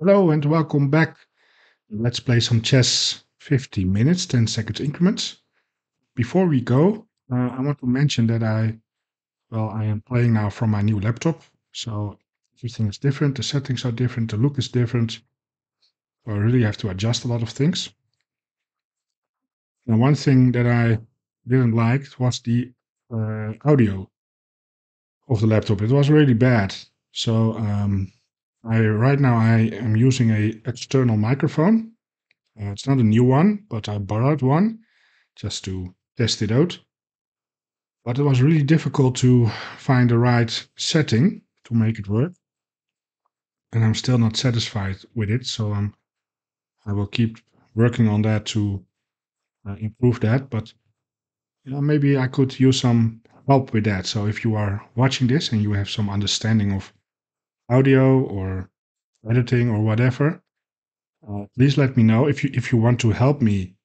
Hello and welcome back. Let's play some chess 50 minutes, 10 seconds increments. Before we go, I want to mention that I am playing now from my new laptop. So everything is different, the settings are different, the look is different. So I really have to adjust a lot of things. Now, one thing that I didn't like was the audio of the laptop. It was really bad. So right now I am using a external microphone. It's not a new one, but I borrowed one just to test it out. But it was really difficult to find the right setting to make it work. And I'm still not satisfied with it. So I will keep working on that to improve that. But maybe I could use some help with that. So if you are watching this and you have some understanding of audio or editing or whatever, please let me know. If you want to help me,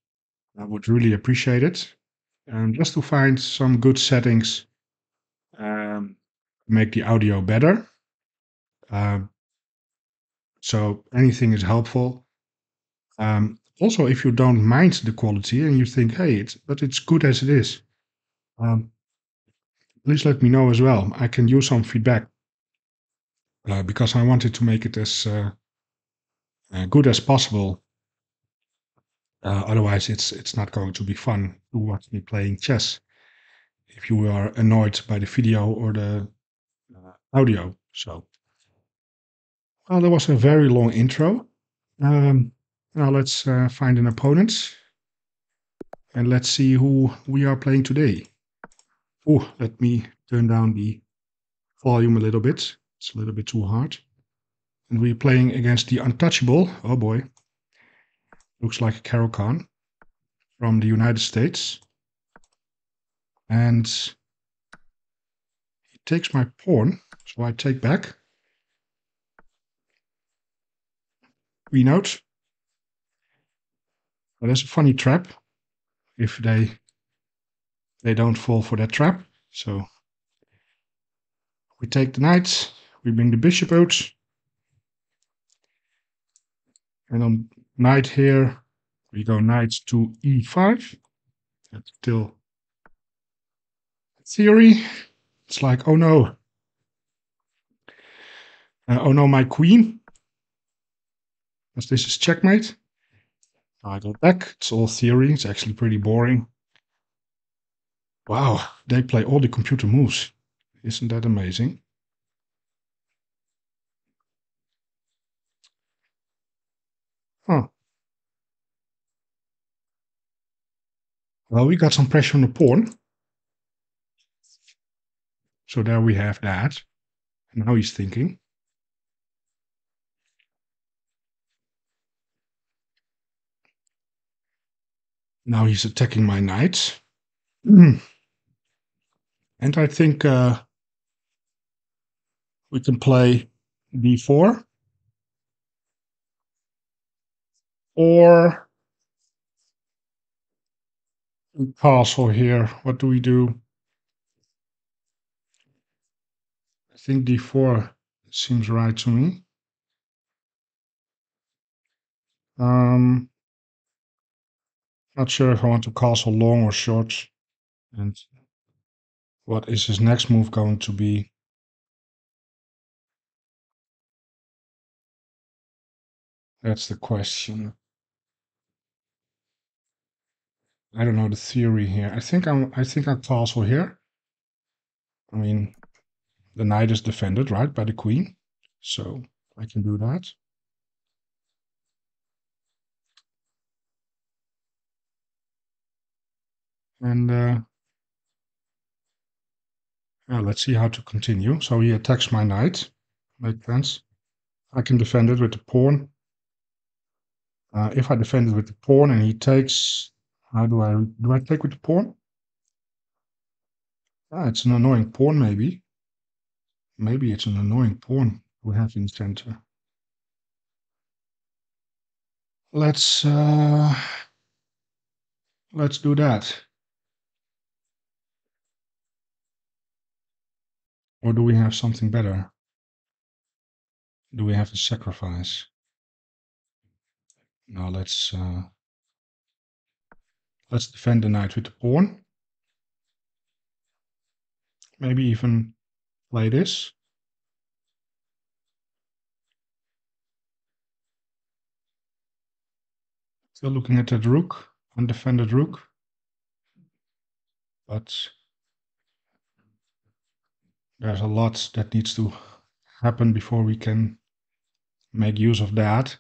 I would really appreciate it. Just to find some good settings, make the audio better. Um, so anything is helpful. Also, if you don't mind the quality and you think, hey, it's good as it is, um, please let me know as well. I can use some feedback because I wanted to make it as good as possible. Otherwise, it's not going to be fun to watch me playing chess if you are annoyed by the video or the audio. So, well, that was a very long intro. Now let's find an opponent and let's see who we are playing today. Oh, let me turn down the volume a little bit. It's a little bit too hard. And we're playing against the untouchable. Oh boy. Looks like a Caro-Kann from the United States. And he takes my pawn, so I take back. Queen out. But there's a funny trap if they don't fall for that trap. So we take the knight, we bring the bishop out. And on knight here, we go knight to e5. That's still theory. It's like, oh no. Oh no, my queen. As this is checkmate. I go back. It's all theory. It's actually pretty boring. Wow, they play all the computer moves. Isn't that amazing? Huh. Well, we got some pressure on the pawn. So there we have that. And now he's thinking. Now he's attacking my knight. And I think we can play d4. Or castle here. What do we do? I think d4 seems right to me. Not sure if I want to castle long or short. And what is his next move going to be? That's the question. I don't know the theory here. I think I'll castle here. I mean, the knight is defended, right, by the queen. So I can do that. And let's see how to continue. So he attacks my knight. Makes sense. I can defend it with the pawn. If I defend it with the pawn and he takes, how do I take with the pawn? It's an annoying pawn, maybe. Maybe it's an annoying pawn we have in the center. Let's do that. Or do we have something better? Do we have a sacrifice? Now let's defend the knight with the pawn. Maybe even play this. Still looking at that rook, undefended rook. But there's a lot that needs to happen before we can make use of that.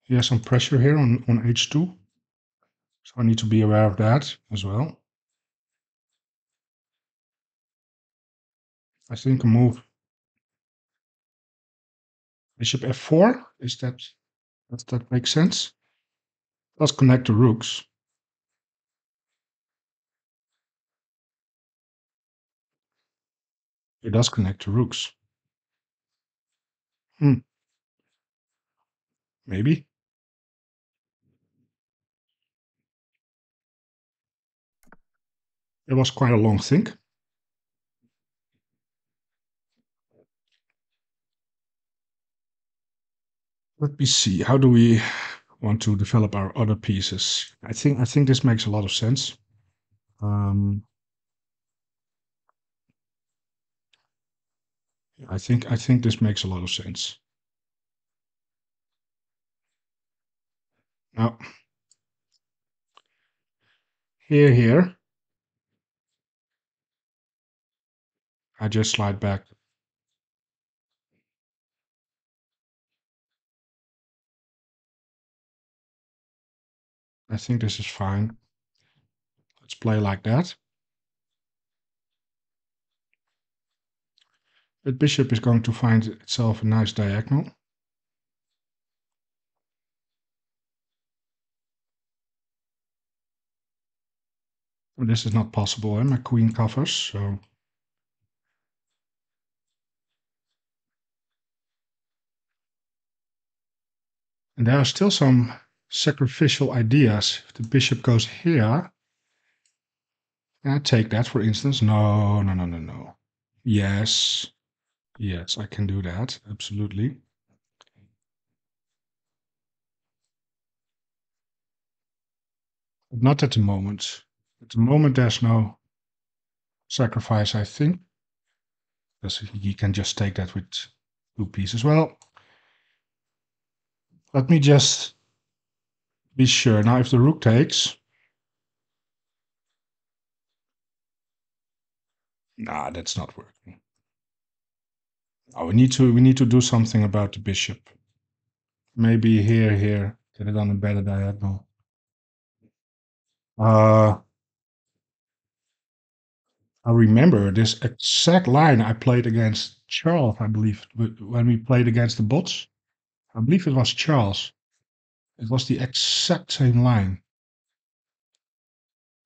He has some pressure here on h2. So I need to be aware of that as well. I think a move bishop f4, does that make sense? Let's connect the rooks. It does connect the rooks. Maybe. It was quite a long think. Let me see. How do we want to develop our other pieces? I think this makes a lot of sense. I think this makes a lot of sense. Now, here, I just slide back. I think this is fine. Let's play like that. The bishop is going to find itself a nice diagonal. Well, this is not possible, and my queen covers, so. And there are still some sacrificial ideas. If the bishop goes here, can I take that, for instance? No, no, no, no, no. Yes, yes, I can do that, absolutely. But not at the moment. At the moment, there's no sacrifice, I think. Because he can just take that with 2 pieces. Well, let me just be sure. Now, if the rook takes... Nah, that's not working. Oh, we need to do something about the bishop. Maybe here, get it on a better diagonal. I remember this exact line I played against Charles, I believe, when we played against the bots. I believe it was Charles. It was the exact same line.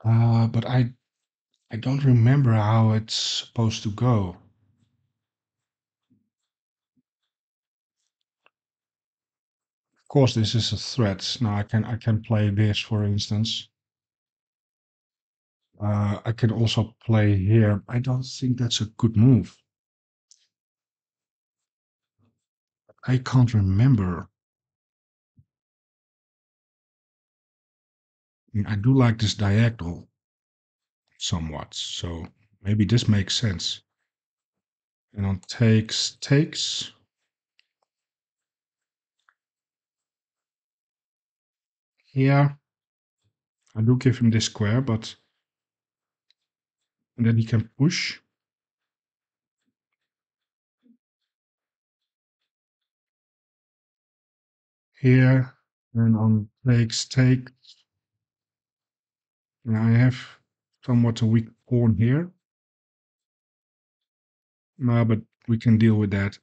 But I don't remember how it's supposed to go. Of course, this is a threat. Now I can play this, for instance. I can also play here. I don't think that's a good move. I can't remember. I mean, I do like this diagonal somewhat, so maybe this makes sense. And on takes. Here, I do give him this square, but and then he can push. Here, and on takes. And I have somewhat a weak pawn here. No, but we can deal with that.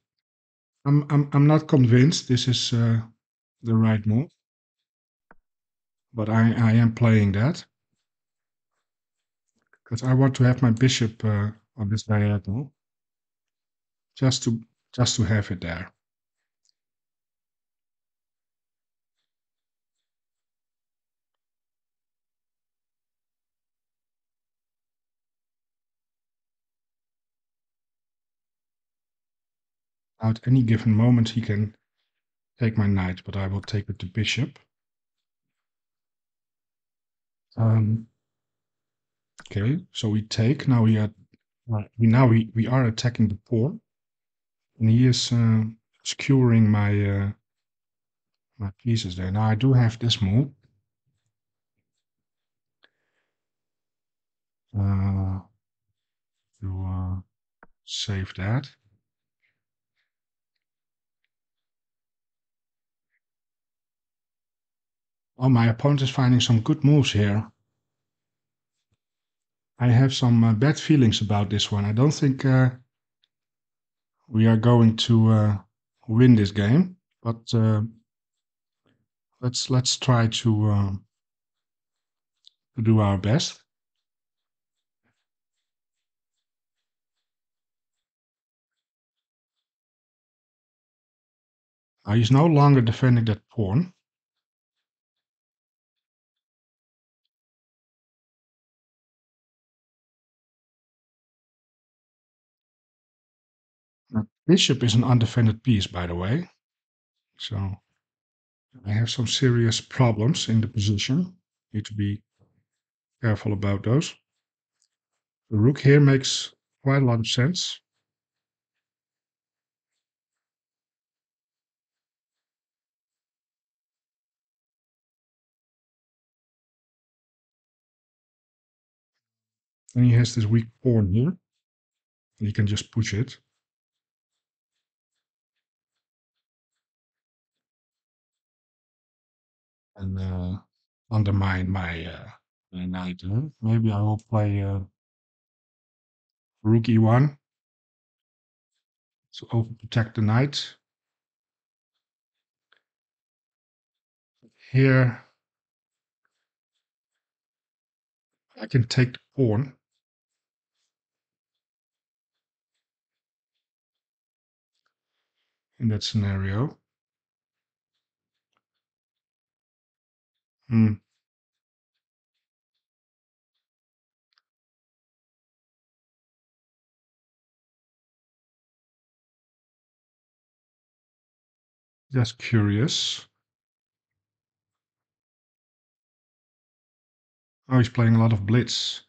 I'm not convinced this is the right move, but I am playing that because I want to have my bishop on this diagonal, just to have it there. At any given moment, he can take my knight, but I will take with the bishop. Okay, so we take. Now we are attacking the pawn, and he is skewering my pieces there. Now I do have this move. To save that. Oh, my opponent is finding some good moves here. I have some bad feelings about this one. I don't think we are going to win this game, but let's try to do our best. He's no longer defending that pawn. Now, bishop is an undefended piece, by the way, so I have some serious problems in the position. Need to be careful about those. The rook here makes quite a lot of sense. And he has this weak pawn here, and he can just push it. And undermine my knight. Maybe I will play rook e1 to overprotect the knight. Here I can take the pawn. In that scenario. Hmm. Just curious. Oh, he's playing a lot of blitz.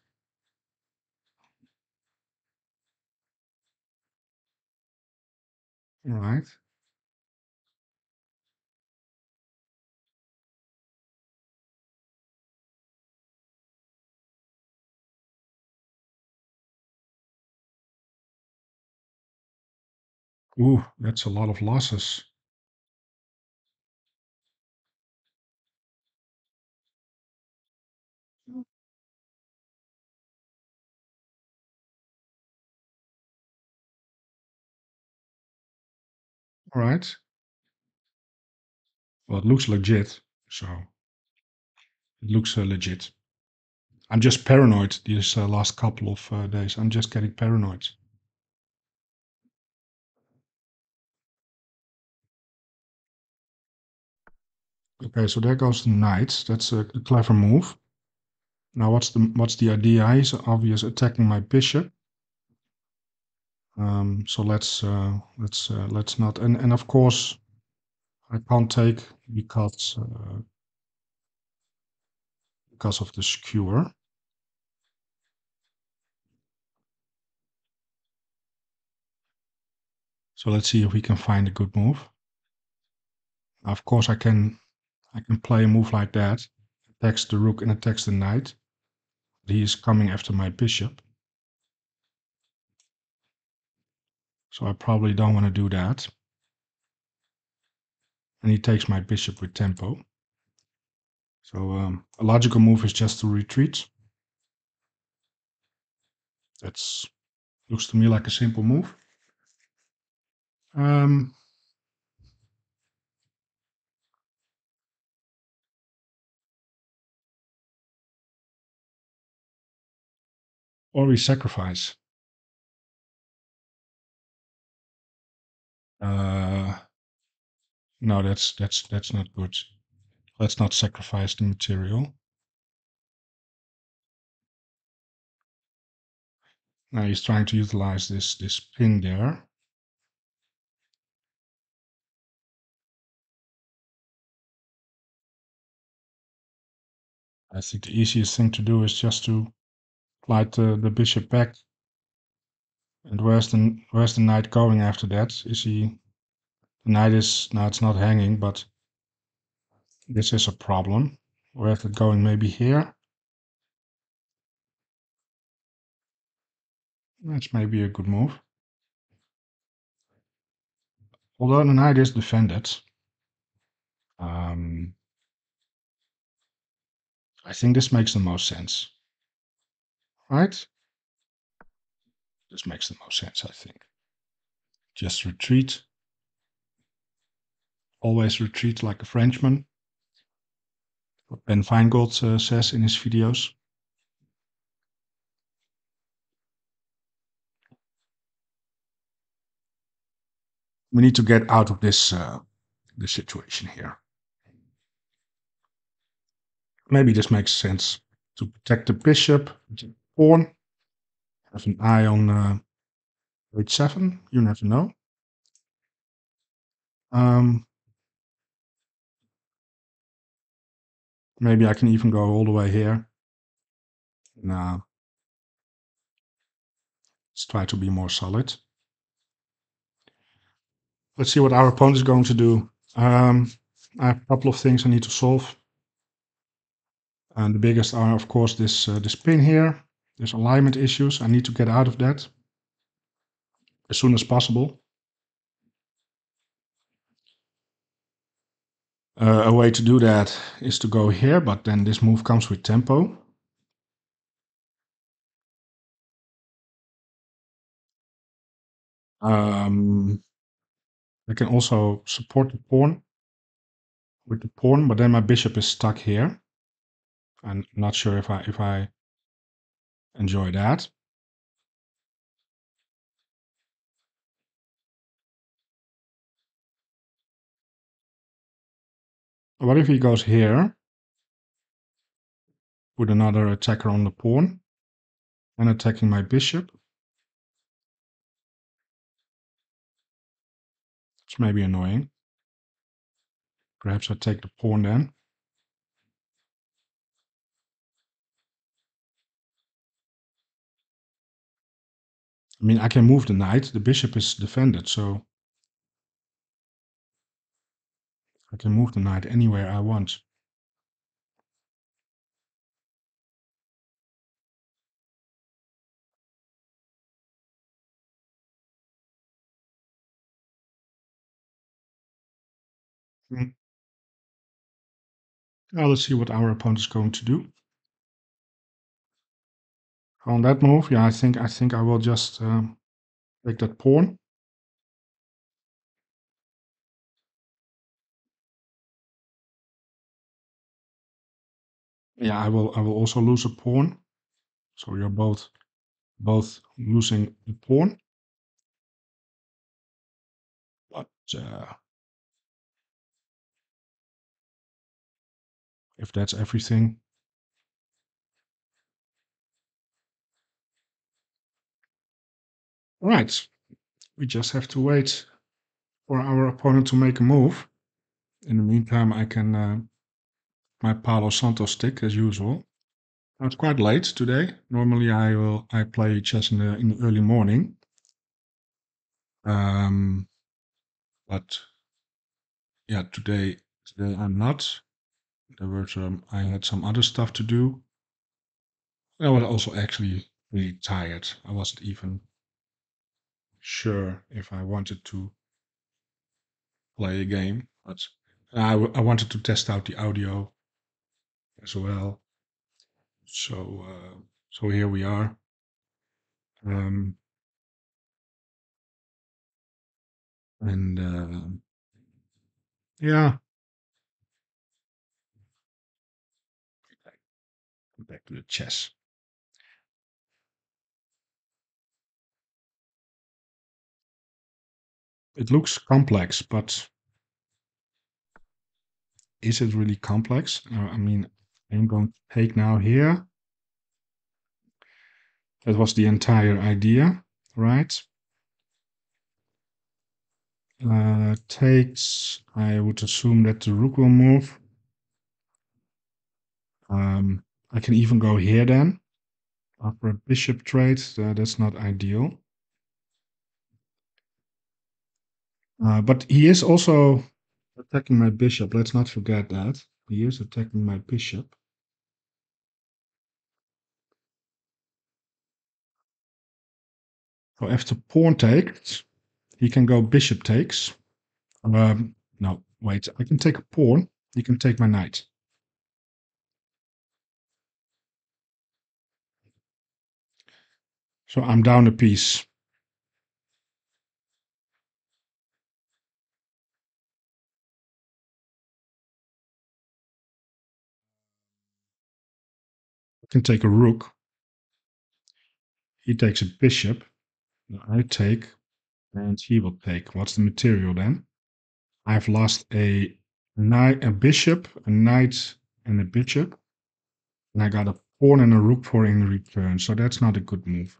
All right. Ooh, that's a lot of losses. All right. Well, it looks legit, so it looks legit. I'm just paranoid these last couple of days. I'm just getting paranoid. Okay, so there goes the knight. That's a clever move. Now, what's the idea? He's obvious attacking my bishop. So let's not. And of course, I can't take because of the skewer. So let's see if we can find a good move. Of course, I can play a move like that, attacks the rook and attacks the knight. He is coming after my bishop. So I probably don't want to do that. And he takes my bishop with tempo. So a logical move is just to retreat. That's looks to me like a simple move. Um, or we sacrifice. Uh, no, that's not good. Let's not sacrifice the material. Now he's trying to utilize this pin there. I think the easiest thing to do is just to glide the bishop back. And where's the knight going after that? Is he... The knight is... No, it's not hanging, but this is a problem. Where's it going? Maybe here? That's maybe a good move. Although the knight is defended. I think this makes the most sense. Right? This makes the most sense, I think. Just retreat. Always retreat like a Frenchman. What Ben Feingold says in his videos. We need to get out of this situation here. Maybe this makes sense to protect the bishop, the pawn, have an eye on h7. You never know. Maybe I can even go all the way here. No. Let's try to be more solid. Let's see what our opponent is going to do. I have a couple of things I need to solve. And the biggest are, of course, this pin here. There's alignment issues. I need to get out of that as soon as possible. A way to do that is to go here, but then this move comes with tempo. I can also support the pawn with the pawn, but then my bishop is stuck here. I'm not sure if I enjoy that. What if he goes here with another attacker on the pawn and attacking my bishop? It's maybe annoying. Perhaps I take the pawn then. I mean, I can move the knight. The bishop is defended, so I can move the knight anywhere I want. Now let's see what our opponent is going to do. On that move, yeah, I think I will just take that pawn. Yeah, I will also lose a pawn. So you're both losing the pawn. But if that's everything, right, we just have to wait for our opponent to make a move. In the meantime, I can my Palo Santo stick as usual. Now it's quite late today. Normally I play chess in the early morning. But yeah, today I'm not. There were I had some other stuff to do. I was also actually really tired. I wasn't even sure if I wanted to play a game, but I wanted to test out the audio as well. So so here we are. And yeah, back to the chess. It looks complex, but is it really complex? I mean, I'm going to take now here. That was the entire idea, right? Takes, I would assume that the rook will move. I can even go here then. After a bishop trade, that's not ideal. But he is also attacking my bishop. Let's not forget that. He is attacking my bishop. So after pawn takes, he can go bishop takes. No, wait. I can take a pawn. He can take my knight. So I'm down a piece. I can take a rook. He takes a bishop. I take, and he will take. What's the material then? I've lost a knight, a bishop, a knight, and a bishop. And I got a pawn and a rook for in return. So that's not a good move.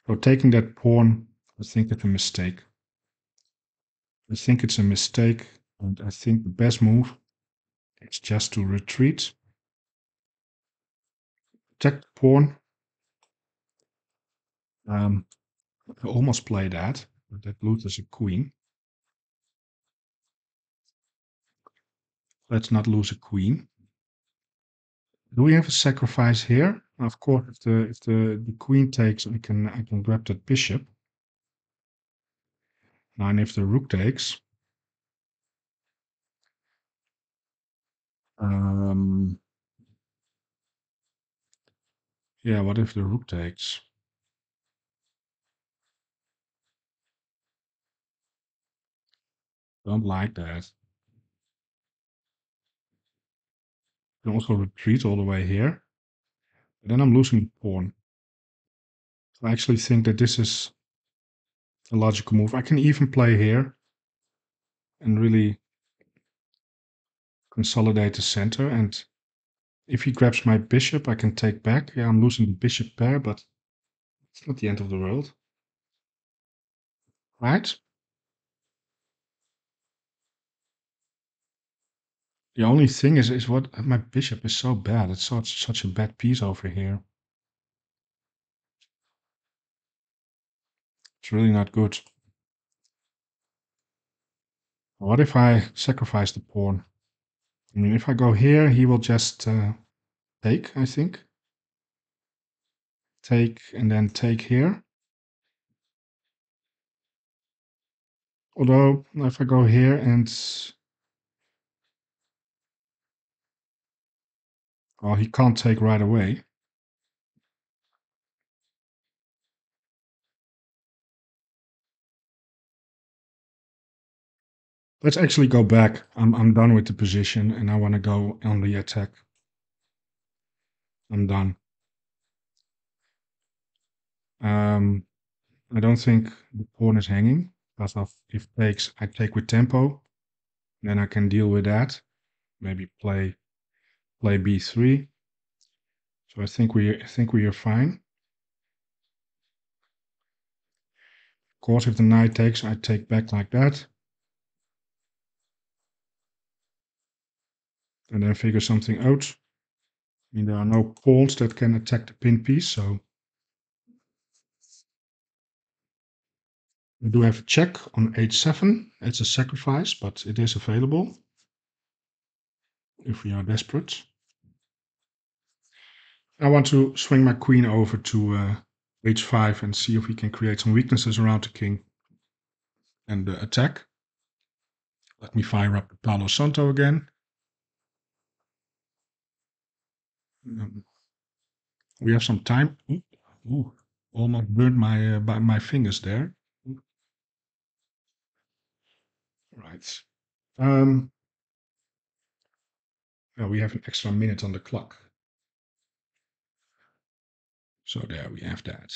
So taking that pawn, I think it's a mistake. I think it's a mistake. And I think the best move is just to retreat. Check the pawn. I almost play that, but that loses a queen. Let's not lose a queen. Do we have a sacrifice here? Of course, if the queen takes, I can grab that bishop. Now, and if the rook takes, yeah, what if the rook takes? Don't like that. I can also retreat all the way here. But then I'm losing the pawn. So I actually think that this is a logical move. I can even play here and really consolidate the center. And if he grabs my bishop, I can take back. Yeah, I'm losing the bishop pair, but it's not the end of the world. Right? The only thing is what my bishop is so bad. It's such a bad piece over here. It's really not good. What if I sacrifice the pawn? I mean, if I go here, he will just take, I think. Take and then take here. Although, if I go here and... Well, he can't take right away. Let's actually go back. I'm done with the position and I want to go on the attack. I'm done. I don't think the pawn is hanging. Because if takes, I take with tempo. Then I can deal with that. Maybe play b3. So I think we are fine. Of course, if the knight takes, I take back like that. And then figure something out. I mean, there are no pawns that can attack the pin piece, so we do have a check on h7. It's a sacrifice, but it is available if we are desperate. I want to swing my queen over to h5 and see if we can create some weaknesses around the king and attack. Let me fire up the Palo Santo again. We have some time. Ooh, almost burned my fingers there. Right. Well, we have an extra minute on the clock. So there we have that.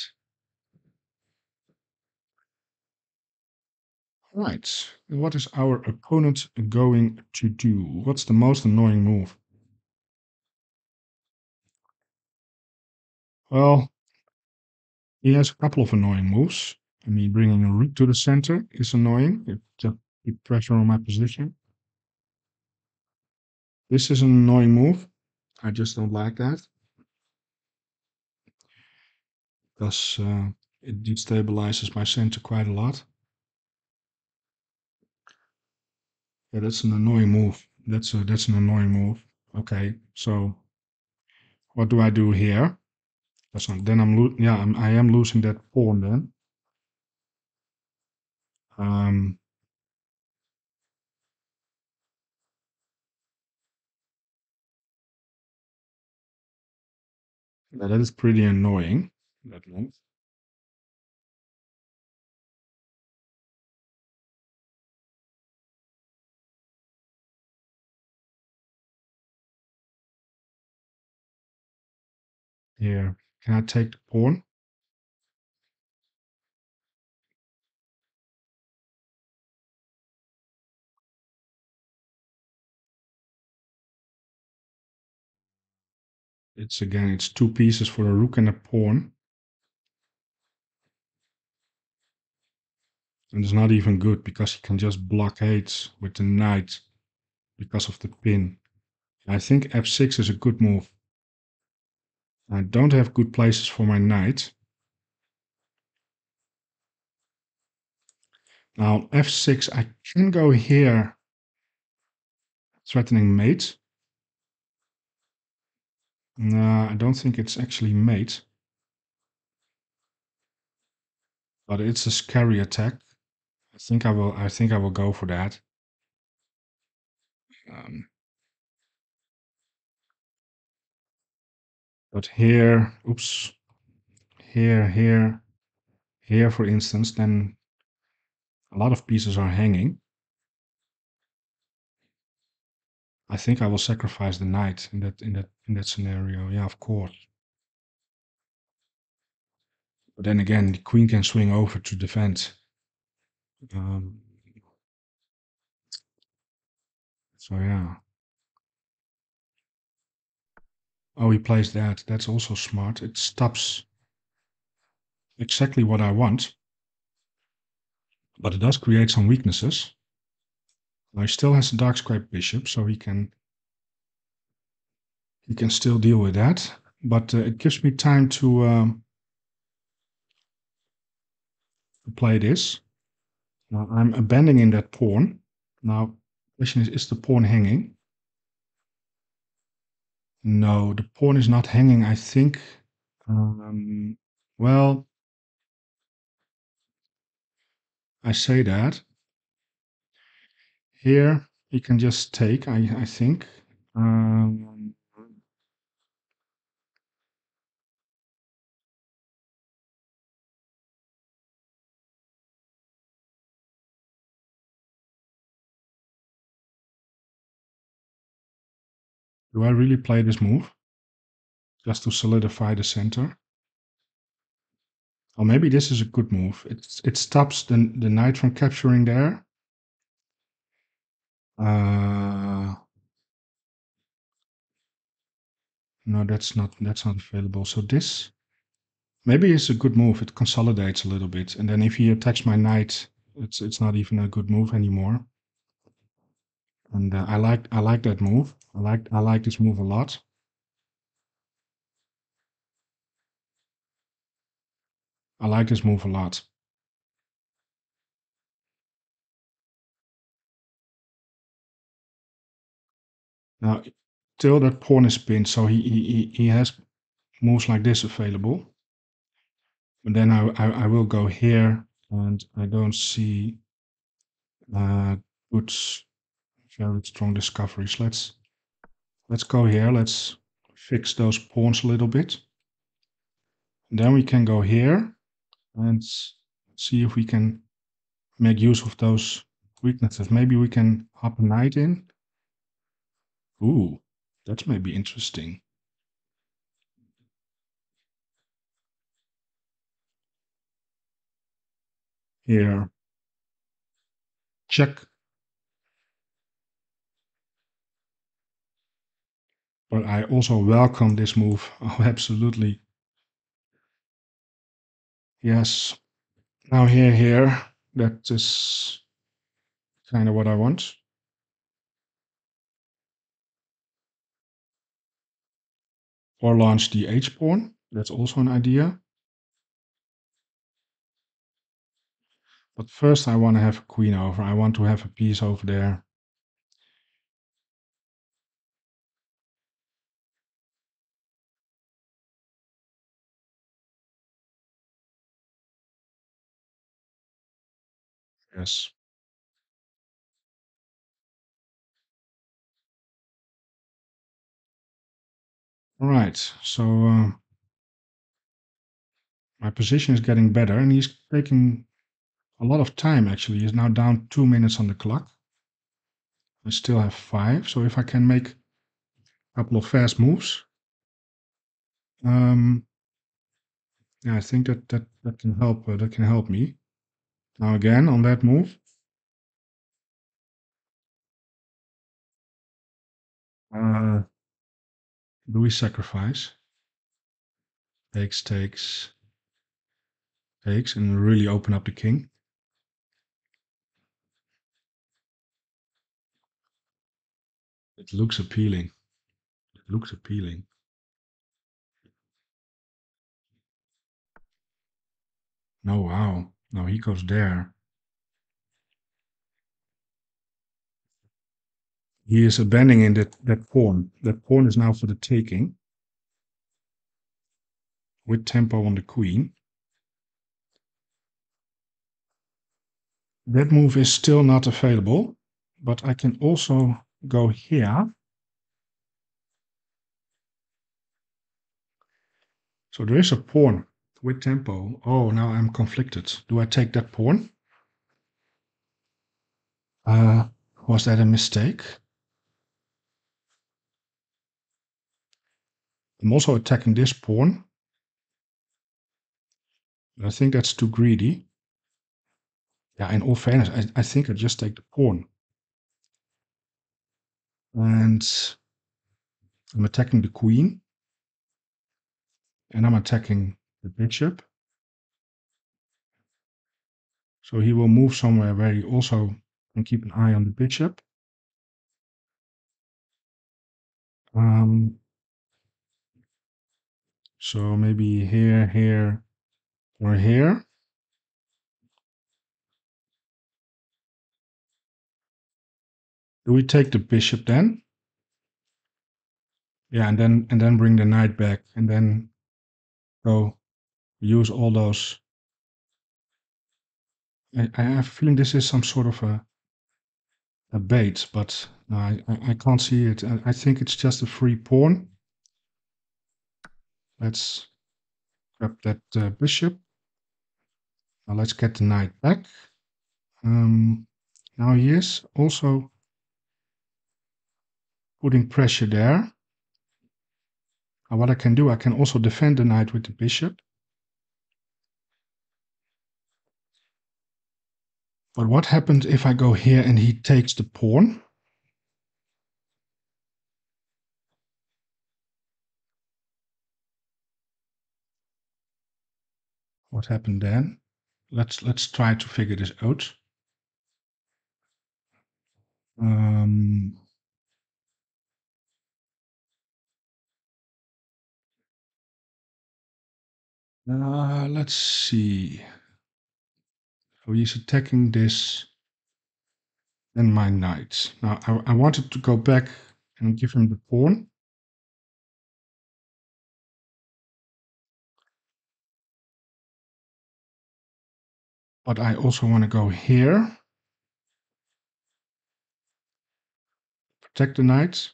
Right. What is our opponent going to do? What's the most annoying move? Well, he has a couple of annoying moves. I mean, bringing a rook to the center is annoying. It just keeps pressure on my position. This is an annoying move. I just don't like that because it destabilizes my center quite a lot. Yeah, that's an annoying move. That's an annoying move. Okay, so what do I do here? Then I am losing that pawn then. Um, yeah, that is pretty annoying. That move. Here, can I take the pawn? It's two pieces for a rook and a pawn. And it's not even good because he can just blockade with the knight because of the pin. I think f6 is a good move. I don't have good places for my knight. Now f6, I can go here, threatening mate. No, I don't think it's actually mate. But it's a scary attack. I think I will go for that. Um, but here, oops, here, for instance, then a lot of pieces are hanging. I think I will sacrifice the knight in that scenario. Yeah, of course. But then again, the queen can swing over to defend. Um, so yeah. Oh, he plays that. That's also smart. It stops exactly what I want. But it does create some weaknesses. Now he still has a dark square bishop, so he can still deal with that. But it gives me time to play this. Now I'm abandoning that pawn. Now, the question is the pawn hanging? No, the pawn is not hanging. I think, well, I say that. Here, he can just take, I think. Um, do I really play this move? Just to solidify the center? Or maybe this is a good move. It stops the knight from capturing there. No, that's not available. So this maybe is a good move. It consolidates a little bit, and then if he attacks my knight, it's not even a good move anymore. And I like that move. I like this move a lot. I like this move a lot. Now, still that pawn is pinned, so he has moves like this available. But then I will go here, and I don't see good, very strong discoveries. Let's go here. Let's fix those pawns a little bit. And then we can go here and see if we can make use of those weaknesses. Maybe we can hop a knight in. Ooh, that's maybe interesting. Here, check. But I also welcome this move. Oh, absolutely. Yes. Now here. That is kind of what I want. Or launch the h pawn. That's also an idea. But first I want to have a queen over. I want to have a piece over there. Yes. All right. So my position is getting better, and he's taking a lot of time actually. He's now down 2 minutes on the clock. I still have 5. So if I can make a couple of fast moves, yeah, I think that can help. That can help me. Now again on that move. Do we sacrifice? Takes, takes, takes, and really open up the king. It looks appealing. It looks appealing. No, wow. No, he goes there. He is abandoning that pawn. That pawn is now for the taking. With tempo on the queen. That move is still not available, but I can also go here. So there is a pawn with tempo. Oh, now I'm conflicted. Do I take that pawn? Was that a mistake? I'm also attacking this pawn. I think that's too greedy. Yeah, in all fairness, I think I just take the pawn. And I'm attacking the queen. And I'm attacking the bishop. So he will move somewhere where he also can keep an eye on the bishop. So maybe here, here, or here. Do we take the bishop then? Yeah, and then bring the knight back, and then go use all those. I have a feeling this is some sort of a bait, but no, I can't see it. I think it's just a free pawn. Let's grab that bishop. Now let's get the knight back. Now he is also putting pressure there. Now what I can do, I can also defend the knight with the bishop. But what happens if I go here and he takes the pawn? What happened then? Let's try to figure this out. Let's see. So he's attacking this and my knight. Now I wanted to go back and give him the pawn. But I also want to go here. Protect the knight.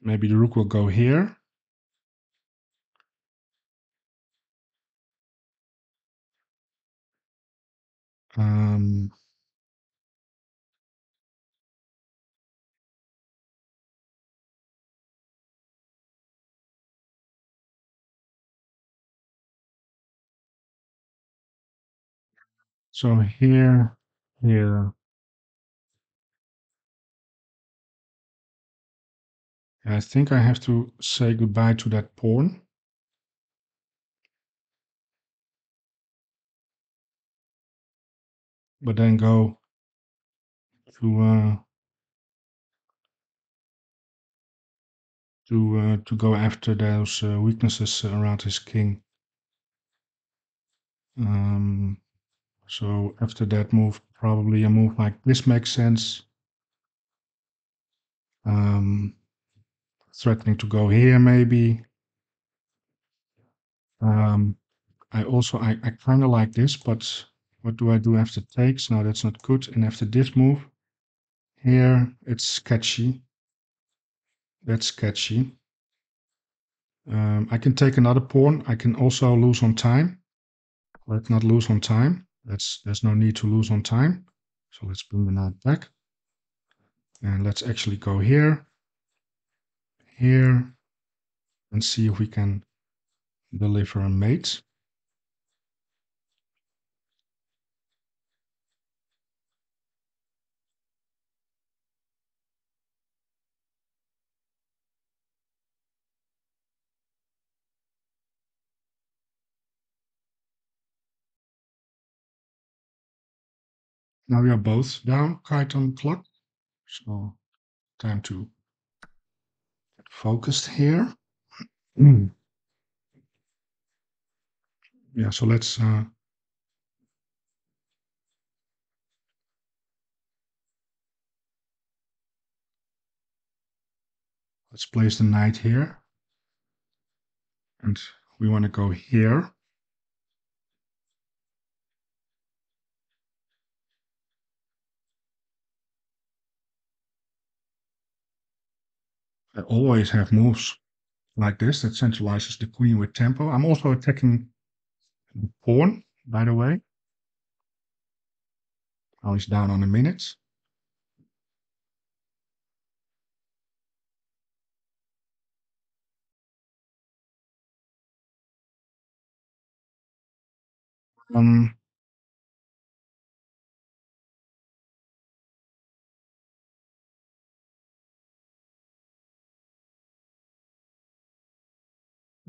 Maybe the rook will go here. So here, here. I think I have to say goodbye to that pawn. But then go to to go after those weaknesses around his king. So after that move, probably a move like this makes sense. Threatening to go here maybe. I kind of like this, but what do I do after takes? No, that's not good. And after this move, here it's sketchy. That's sketchy. I can take another pawn. I can also lose on time. Let's not lose on time. There's no need to lose on time. So let's bring the knight back. And let's actually go here, here, and see if we can deliver a mate. Now we are both down quite on the clock. So time to get focused here. Yeah, so let's place the knight here. And we want to go here. I always have moves like this that centralizes the queen with tempo. I'm also attacking the pawn, by the way. Now he's down on a minute.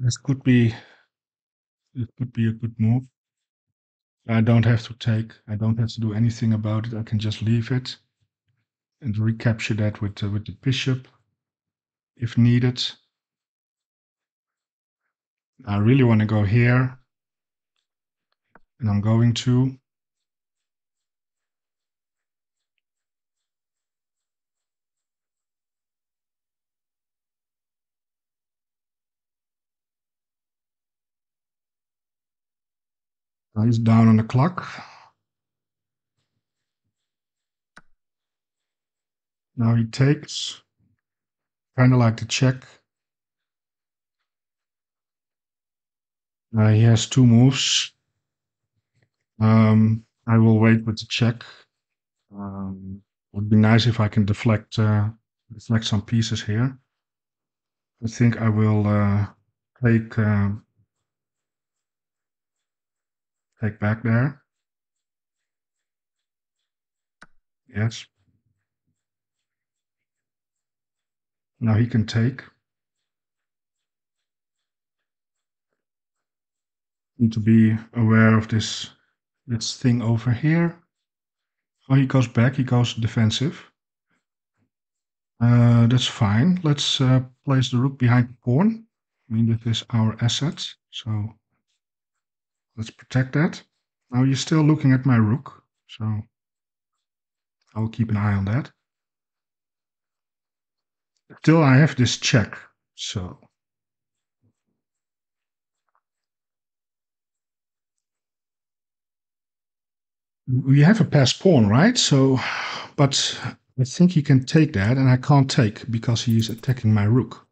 This could be a good move. I don't have to take. I don't have to do anything about it. I can just leave it and recapture that with the bishop if needed. I really want to go here, and I'm going to. Now he's down on the clock. Now he takes, kind of like the check. He has two moves. I will wait with the check. Would be nice if I can deflect some pieces here. I think I will take back there. Yes. Now he can take. Need to be aware of this thing over here. Oh, he goes back. He goes defensive. That's fine. Let's place the rook behind the pawn. I mean, this is our asset, so let's protect that. Now you're still looking at my rook, so I'll keep an eye on that. Still, I have this check, so we have a passed pawn, right? So, but I think he can take that, and I can't take because he is attacking my rook.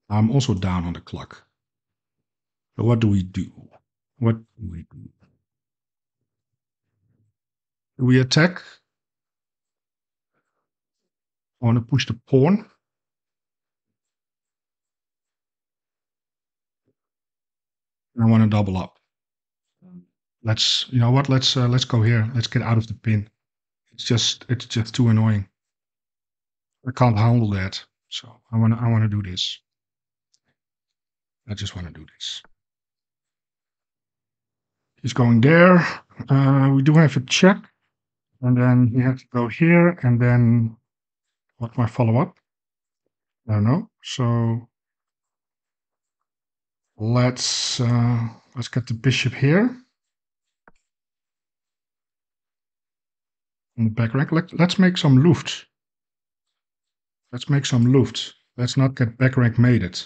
I'm also down on the clock. So what do we do? What do we do? Do we attack? I want to push the pawn. And I want to double up. Let's, you know what? Let's go here. Let's get out of the pin. It's just too annoying. I can't handle that. So I want to do this. I just want to do this. He's going there. We do have a check, and then he has to go here, and then what's my follow-up? I don't know. So Let's get the bishop here on the back rank. Let's make some Luft. Let's make some Luft. Let's not get back rank mated.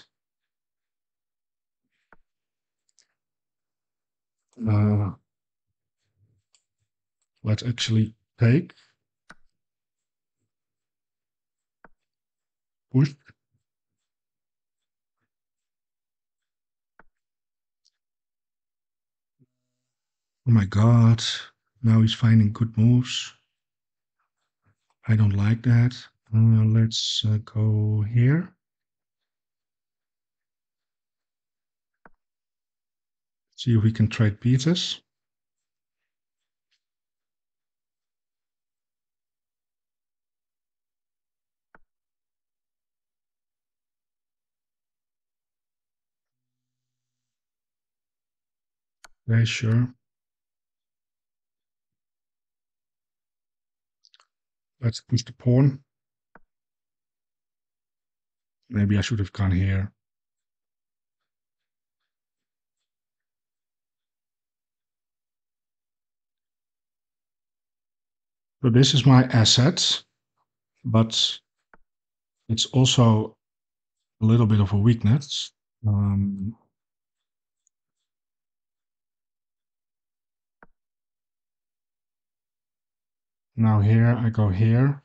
Let's actually take, push. Oh my god, now he's finding good moves. I don't like that. Let's go here. See if we can trade pieces. Okay, sure. Let's push the pawn. Maybe I should have gone here. So this is my asset, but it's also a little bit of a weakness. Now here, I go here.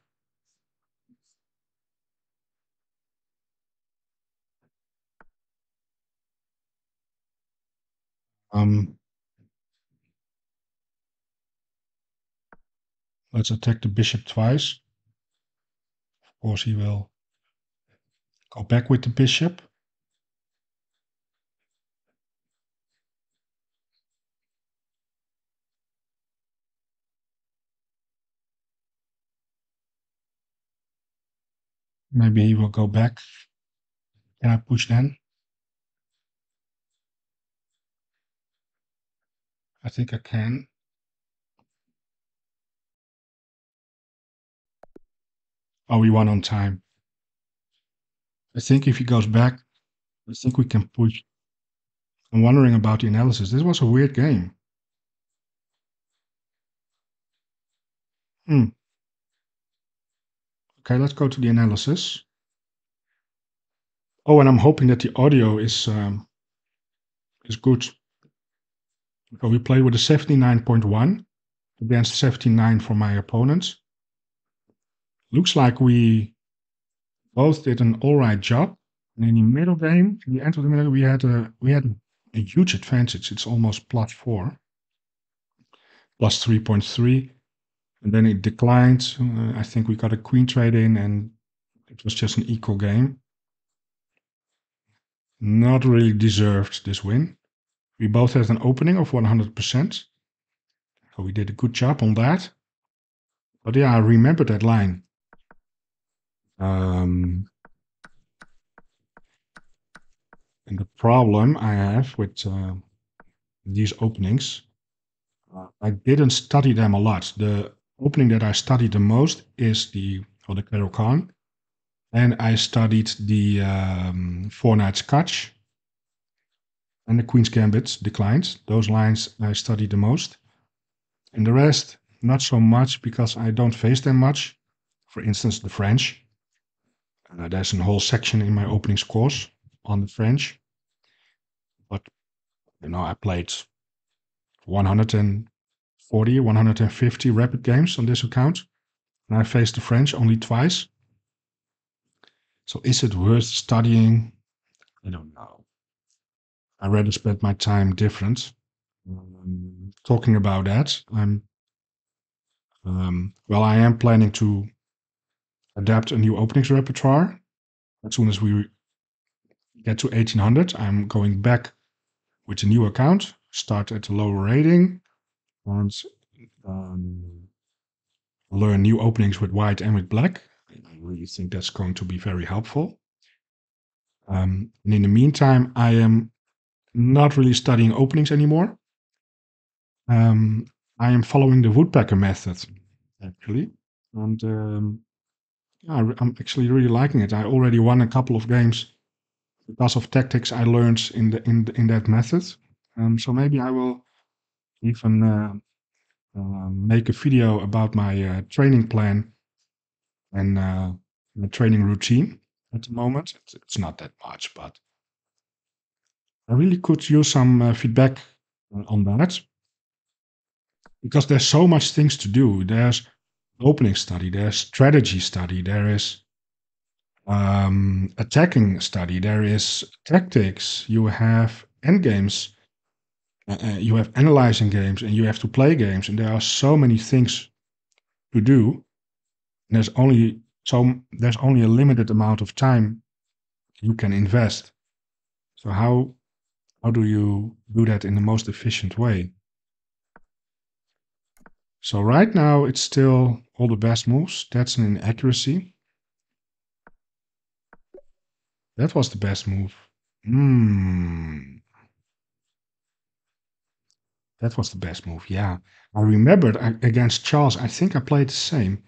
Let's attack the bishop twice. Of course, he will go back with the bishop. Maybe he will go back. Can I push then? I think I can. Oh, we won on time. I think if he goes back, I think we can push. I'm wondering about the analysis. This was a weird game. Okay, let's go to the analysis. Oh, and I'm hoping that the audio is good. So we played with a 79.1 against 79 for my opponent. Looks like we both did an all right job. And in the middle game, in the end of the middle, we had a huge advantage. It's almost +4, plus 3.3, and then it declined. I think we got a queen trade in, and it was just an equal game. Not really deserved this win. We both had an opening of 100%. So we did a good job on that. But yeah, I remember that line. And the problem I have with these openings, I didn't study them a lot. The opening that I studied the most is the Caro-Kann. And I studied the 4-Knight Scotch and the Queen's Gambit declined. Those lines I studied the most. And the rest, not so much, because I don't face them much. For instance, the French. There's a whole section in my openings course on the French. But, I played 140, 150 rapid games on this account. And I faced the French only twice. So is it worth studying? I don't know. I'd rather spend my time different. Talking about that, I am planning to adapt a new openings repertoire. As soon as we get to 1800, I'm going back with a new account, start at a lower rating, and learn new openings with white and with black. I really think that's going to be very helpful. And in the meantime, I am not really studying openings anymore. I am following the woodpecker method, actually. And I'm actually really liking it. I already won a couple of games because of tactics I learned in that method. So maybe I will even make a video about my training plan and my training routine at the moment. It's not that much, but I really could use some feedback on that because there's so much things to do. There's opening study, there's strategy study, there is attacking study, there is tactics, you have endgames, you have analyzing games, and you have to play games, and there are so many things to do. And there's only a limited amount of time you can invest. So how do you do that in the most efficient way? So right now it's still all the best moves. That's an inaccuracy. That was the best move. That was the best move. Yeah, I remembered against Charles. I think I played the same,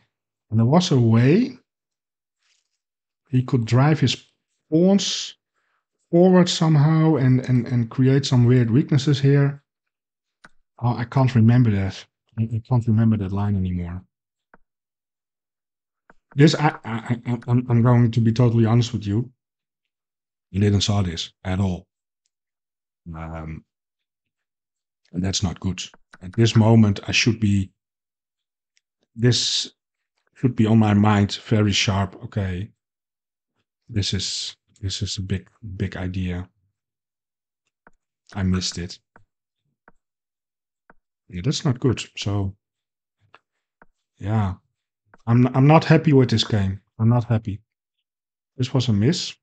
and there was a way he could drive his pawns forward somehow and create some weird weaknesses here. Oh, I can't remember that. I can't remember that line anymore. This I'm going to be totally honest with you. You didn't saw this at all, and that's not good. At this moment, this should be on my mind very sharp. Okay, this is a big idea. I missed it. Yeah, that's not good. So yeah, I'm not happy with this game. I'm not happy. This was a miss.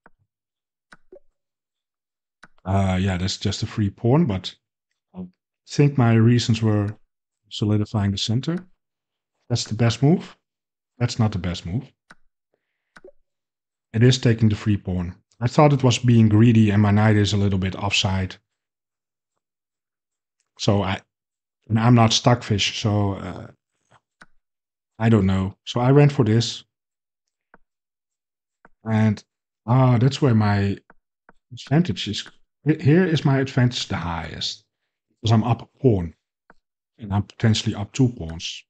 Yeah, that's just a free pawn, but I think my reasons were solidifying the center. That's the best move. That's not the best move. It is taking the free pawn. I thought it was being greedy and my knight is a little bit offside. So I'm not Stockfish, so I don't know. So I went for this. And that's where my advantage is. Here is my advantage the highest. Because I'm up a pawn. And I'm potentially up 2 pawns.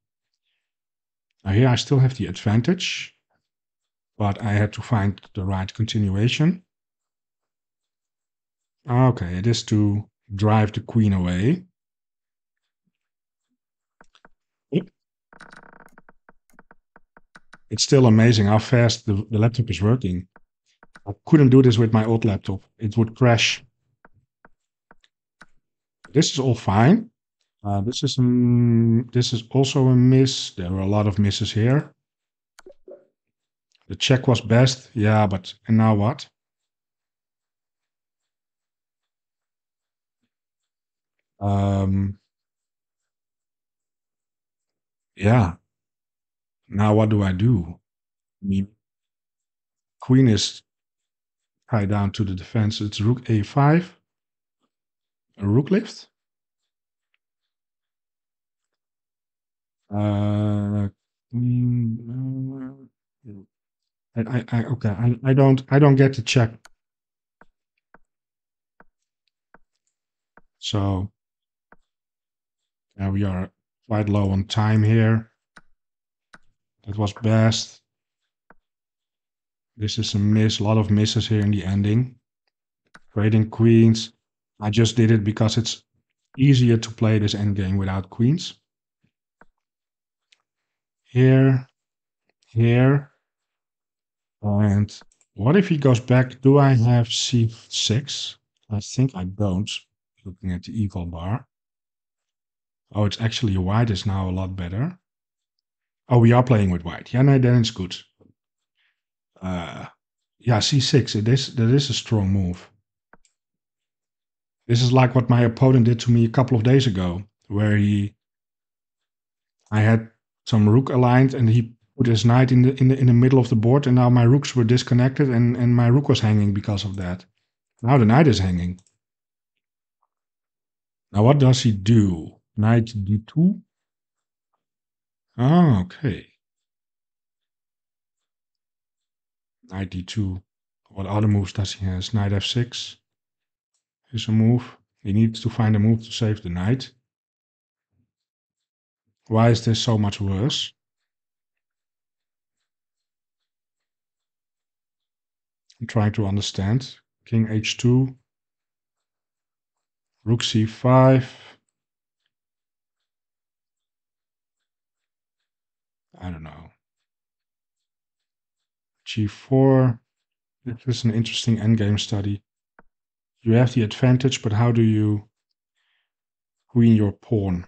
Now here I still have the advantage. But I had to find the right continuation. Okay, it is to drive the queen away. It's still amazing how fast the laptop is working. I couldn't do this with my old laptop. It would crash. This is all fine. This is also a miss. There were a lot of misses here. The check was best. Yeah, but and now what? Yeah. Now what do I do? I mean, queen is tied down to the defense. It's rook a5. A rook lift. Queen. Okay. I don't get the check. So we are quite low on time here. That was best. This is a miss. A lot of misses here in the ending. Trading queens. I just did it because it's easier to play this endgame without queens. Here, here. And what if he goes back? Do I have c6? I think I don't, looking at the equal bar. Oh, it's actually white is now a lot better. Oh, we are playing with white. Yeah, no, then it's good. Yeah, c6. That is a strong move. This is like what my opponent did to me a couple of days ago, where I had some rook aligned and he put his knight in the middle of the board, and now my rooks were disconnected and my rook was hanging because of that. Now the knight is hanging. Now what does he do? Knight d2. Okay. Knight d2. What other moves does he has? Knight f6 is a move. He needs to find a move to save the knight. Why is this so much worse? I'm trying to understand. King h2. Rook c5. I don't know. g4. This is an interesting endgame study. You have the advantage, but how do you queen your pawn?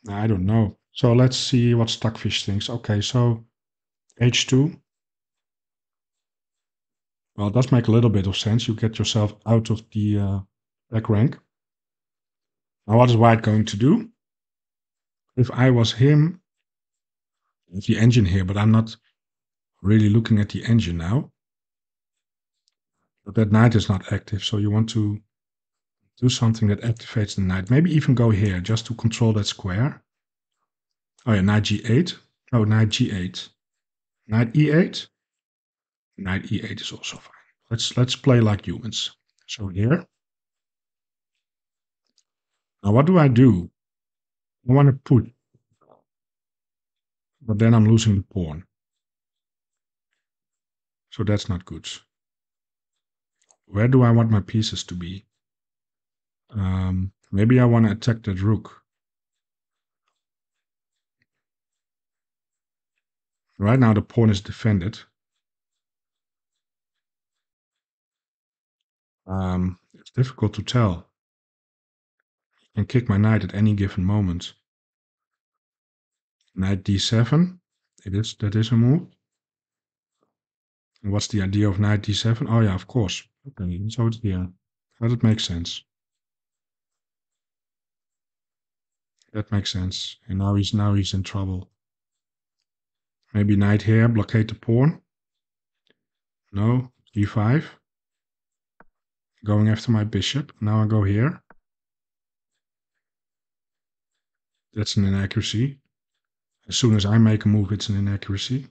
I don't know. So let's see what Stockfish thinks. Okay, so h2. Well, it does make a little bit of sense. You get yourself out of the back rank. Now, what is White going to do? If I was him, the engine here, but I'm not really looking at the engine now. But that knight is not active, so you want to do something that activates the knight. Maybe even go here, just to control that square. Oh yeah, knight g8. Oh, knight g8. Knight e8. Knight e8 is also fine. Let's play like humans. So here. Now what do? I want to put, but then I'm losing the pawn. So that's not good. Where do I want my pieces to be? Maybe I want to attack that rook. Right now the pawn is defended. It's difficult to tell. I can kick my knight at any given moment. Knight d7. That is a move. And what's the idea of knight d7? Oh yeah, of course. Okay, so it's here. That makes sense. That makes sense. And now he's in trouble. Maybe knight here, blockade the pawn. No, e5. Going after my bishop. Now I go here. That's an inaccuracy. As soon as I make a move, it's an inaccuracy.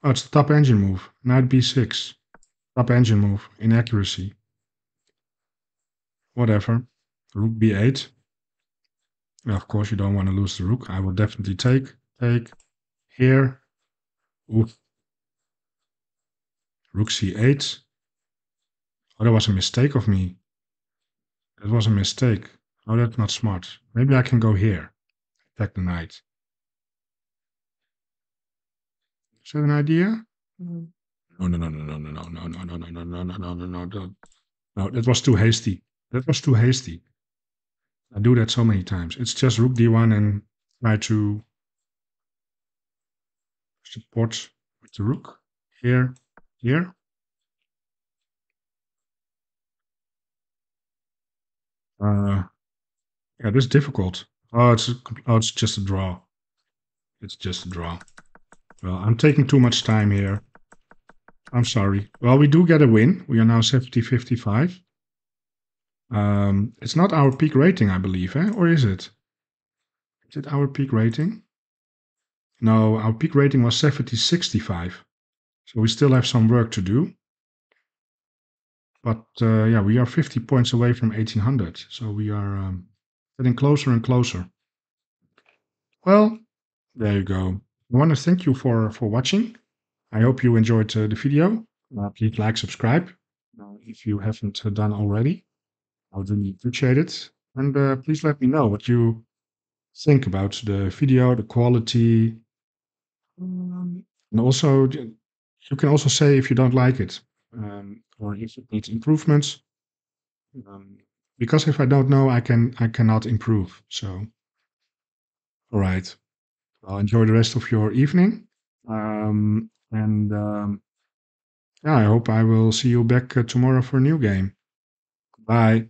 Oh, it's the top engine move. Knight b6. Top engine move. Inaccuracy. Whatever. Rook b8. Now, of course, you don't want to lose the rook. I will definitely take. Here. Oof. Rook c8. Oh, that was a mistake of me. That was a mistake. Oh, that's not smart. Maybe I can go here. Attack the knight. Is that an idea? No, no, no, no, no, no, no, no, no, no, no, no, no, no, no, no, no. No, that was too hasty. That was too hasty. I do that so many times. It's just rook d1 and try to support with the rook. Here. Yeah, this is difficult. Oh, it's just a draw. It's just a draw. Well, I'm taking too much time here. I'm sorry. Well, we do get a win. We are now 70-55. It's not our peak rating, I believe, eh? Or is it? Is it our peak rating? No, our peak rating was 70-65. So we still have some work to do. But yeah, we are 50 points away from 1800. So we are getting closer and closer. Well, there you go. I want to thank you for watching. I hope you enjoyed the video. Please like, subscribe if you haven't done already. I would really appreciate it. And please let me know what you think about the video, the quality. And also, you can also say if you don't like it or if it needs improvements. Because if I don't know, I cannot improve. So, all right. Well, enjoy the rest of your evening. Yeah, I hope I will see you back tomorrow for a new game. Bye.